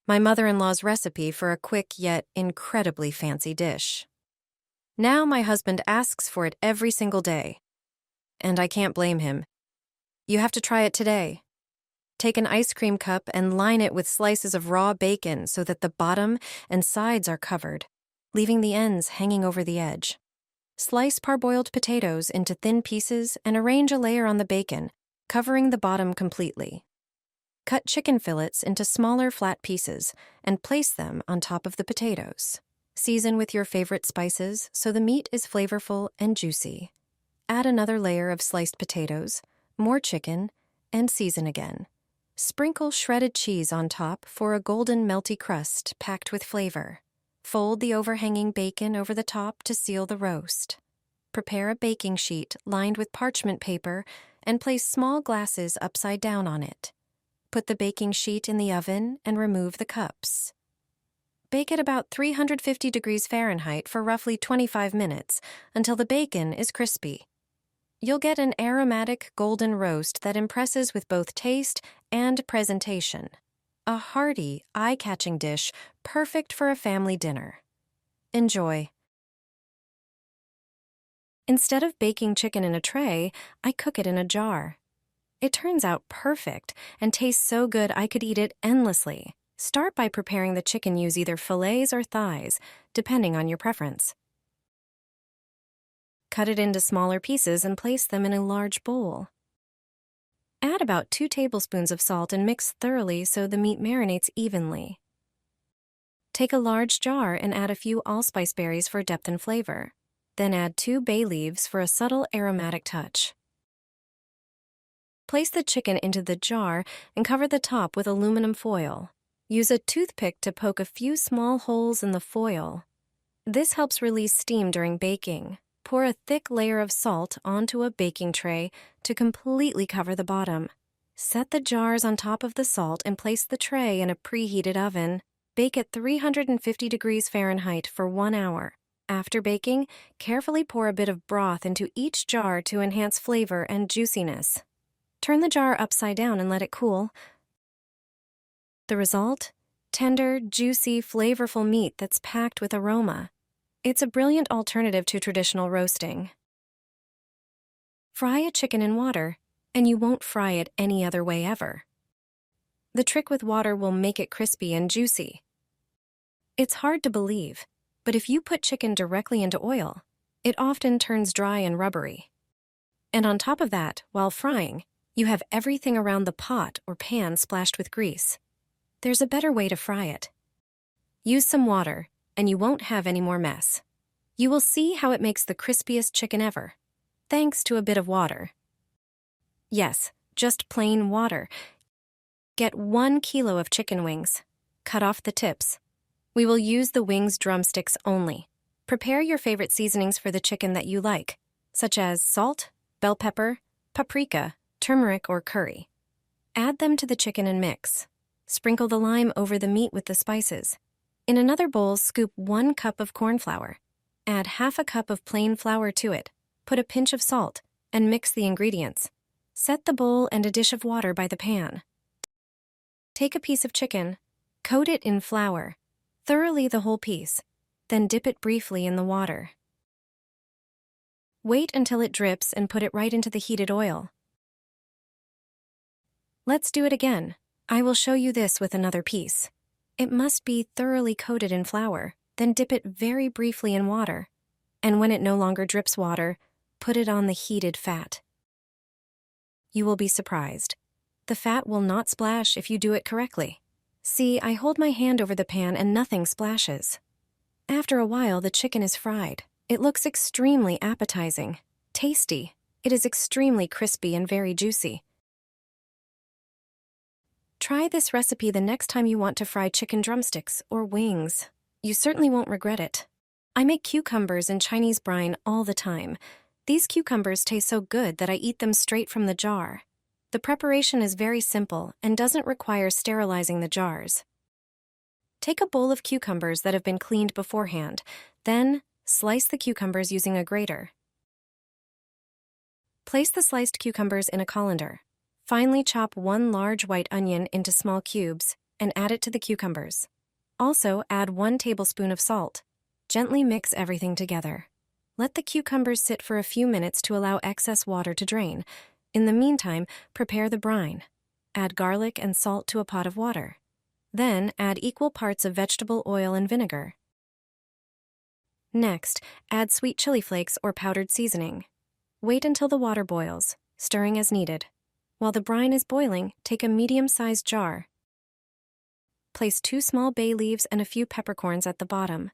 my mother-in-law's recipe for a quick yet incredibly fancy dish. Now my husband asks for it every single day, and I can't blame him. You have to try it today. Take an ice cream cup and line it with slices of raw bacon so that the bottom and sides are covered, leaving the ends hanging over the edge. Slice parboiled potatoes into thin pieces and arrange a layer on the bacon, covering the bottom completely. Cut chicken fillets into smaller flat pieces and place them on top of the potatoes. Season with your favorite spices so the meat is flavorful and juicy. Add another layer of sliced potatoes, more chicken, and season again. Sprinkle shredded cheese on top for a golden melty crust packed with flavor. Fold the overhanging bacon over the top to seal the roast. Prepare a baking sheet lined with parchment paper and place small glasses upside down on it. Put the baking sheet in the oven and remove the cups. Bake at about 350 degrees Fahrenheit for roughly 25 minutes until the bacon is crispy. You'll get an aromatic golden roast that impresses with both taste and presentation. A hearty, eye-catching dish perfect for a family dinner. Enjoy. Instead of baking chicken in a tray, I cook it in a jar. It turns out perfect and tastes so good I could eat it endlessly. Start by preparing the chicken. Use either fillets or thighs, depending on your preference. Cut it into smaller pieces and place them in a large bowl. Add about 2 tablespoons of salt and mix thoroughly so the meat marinates evenly. Take a large jar and add a few allspice berries for depth and flavor. Then add 2 bay leaves for a subtle aromatic touch. Place the chicken into the jar and cover the top with aluminum foil. Use a toothpick to poke a few small holes in the foil. This helps release steam during baking. Pour a thick layer of salt onto a baking tray to completely cover the bottom. Set the jars on top of the salt and place the tray in a preheated oven. Bake at 350 degrees Fahrenheit for 1 hour. After baking, carefully pour a bit of broth into each jar to enhance flavor and juiciness. Turn the jar upside down and let it cool. The result? Tender, juicy, flavorful meat that's packed with aroma. It's a brilliant alternative to traditional roasting. Fry a chicken in water, and you won't fry it any other way ever. The trick with water will make it crispy and juicy. It's hard to believe, but if you put chicken directly into oil, it often turns dry and rubbery. And on top of that, while frying, you have everything around the pot or pan splashed with grease. There's a better way to fry it. Use some water, and you won't have any more mess. You will see how it makes the crispiest chicken ever, thanks to a bit of water. Yes, just plain water. Get 1 kilo of chicken wings. Cut off the tips. We will use the wings drumsticks only. Prepare your favorite seasonings for the chicken that you like, such as salt, bell pepper, paprika, turmeric, or curry. Add them to the chicken and mix. Sprinkle the lime over the meat with the spices. In another bowl, scoop 1 cup of corn flour. Add half a cup of plain flour to it. Put a pinch of salt and mix the ingredients. Set the bowl and a dish of water by the pan. Take a piece of chicken, coat it in flour, thoroughly the whole piece, then dip it briefly in the water. Wait until it drips and put it right into the heated oil. Let's do it again. I will show you this with another piece. It must be thoroughly coated in flour, then dip it very briefly in water. And when it no longer drips water, put it on the heated fat. You will be surprised. The fat will not splash if you do it correctly. See, I hold my hand over the pan and nothing splashes. After a while, the chicken is fried. It looks extremely appetizing, tasty. It is extremely crispy and very juicy. Try this recipe the next time you want to fry chicken drumsticks or wings. You certainly won't regret it. I make cucumbers in Chinese brine all the time. These cucumbers taste so good that I eat them straight from the jar. The preparation is very simple and doesn't require sterilizing the jars. Take a bowl of cucumbers that have been cleaned beforehand, then slice the cucumbers using a grater. Place the sliced cucumbers in a colander. Finely chop 1 large white onion into small cubes. and add it to the cucumbers. Also, add 1 tablespoon of salt. Gently mix everything together. Let the cucumbers sit for a few minutes to allow excess water to drain. In the meantime, prepare the brine. Add garlic and salt to a pot of water. Then, add equal parts of vegetable oil and vinegar. Next, add sweet chili flakes or powdered seasoning. Wait until the water boils, stirring as needed. While the brine is boiling, take a medium-sized jar. Place 2 small bay leaves and a few peppercorns at the bottom.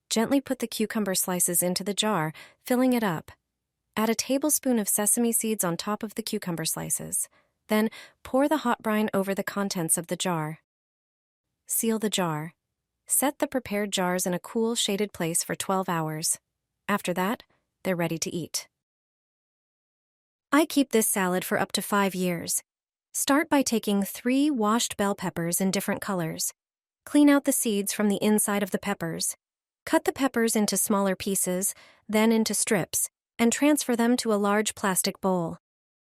Gently put the cucumber slices into the jar, filling it up. Add a tablespoon of sesame seeds on top of the cucumber slices. Then, pour the hot brine over the contents of the jar. Seal the jar. Set the prepared jars in a cool, shaded place for 12 hours. After that, they're ready to eat. I keep this salad for up to 5 years. Start by taking 3 washed bell peppers in different colors. Clean out the seeds from the inside of the peppers. Cut the peppers into smaller pieces, then into strips, and transfer them to a large plastic bowl.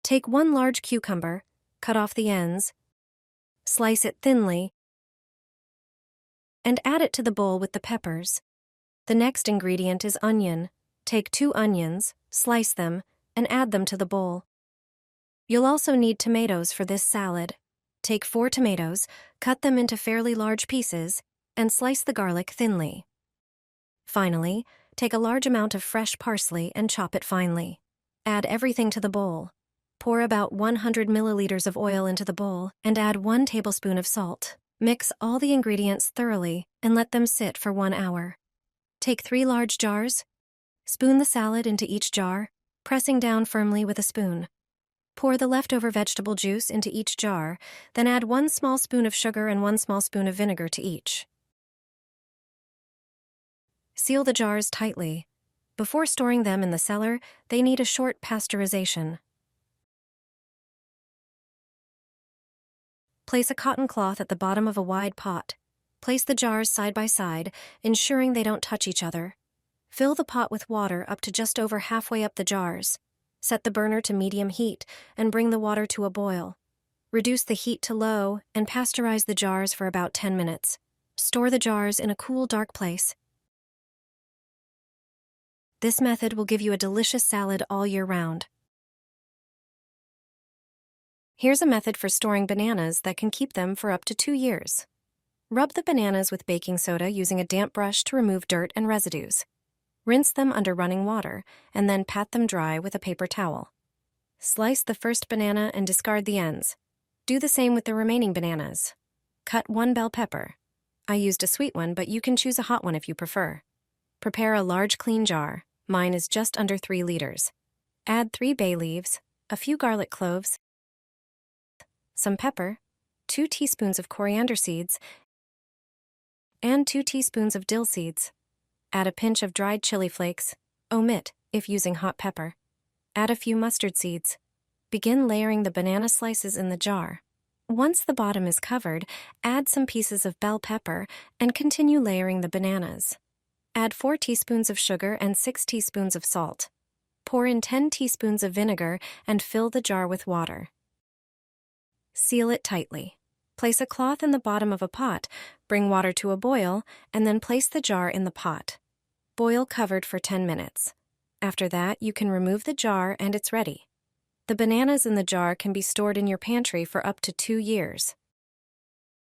Take 1 large cucumber, cut off the ends, slice it thinly, and add it to the bowl with the peppers. The next ingredient is onion. Take 2 onions, slice them, and add them to the bowl. You'll also need tomatoes for this salad. Take 4 tomatoes, cut them into fairly large pieces, and slice the garlic thinly. Finally, take a large amount of fresh parsley and chop it finely. Add everything to the bowl. Pour about 100 milliliters of oil into the bowl and add 1 tablespoon of salt. Mix all the ingredients thoroughly and let them sit for 1 hour. Take 3 large jars. Spoon the salad into each jar, pressing down firmly with a spoon. Pour the leftover vegetable juice into each jar, then add 1 small spoon of sugar and 1 small spoon of vinegar to each. Seal the jars tightly. Before storing them in the cellar, they need a short pasteurization. Place a cotton cloth at the bottom of a wide pot. Place the jars side by side, ensuring they don't touch each other. Fill the pot with water up to just over halfway up the jars. Set the burner to medium heat and bring the water to a boil. Reduce the heat to low and pasteurize the jars for about 10 minutes. Store the jars in a cool, dark place. This method will give you a delicious salad all year round. Here's a method for storing bananas that can keep them for up to 2 years. Rub the bananas with baking soda using a damp brush to remove dirt and residues. Rinse them under running water, and then pat them dry with a paper towel. Slice the first banana and discard the ends. Do the same with the remaining bananas. Cut 1 bell pepper. I used a sweet one, but you can choose a hot one if you prefer. Prepare a large clean jar. Mine is just under 3 liters. Add 3 bay leaves, a few garlic cloves, some pepper, 2 teaspoons of coriander seeds, and 2 teaspoons of dill seeds. Add a pinch of dried chili flakes. Omit if using hot pepper. Add a few mustard seeds. Begin layering the banana slices in the jar. Once the bottom is covered, add some pieces of bell pepper and continue layering the bananas. Add 4 teaspoons of sugar and 6 teaspoons of salt. Pour in 10 teaspoons of vinegar and fill the jar with water. Seal it tightly. Place a cloth in the bottom of a pot, bring water to a boil, and then place the jar in the pot. Boil covered for 10 minutes. After that, you can remove the jar and it's ready. The bananas in the jar can be stored in your pantry for up to 2 years.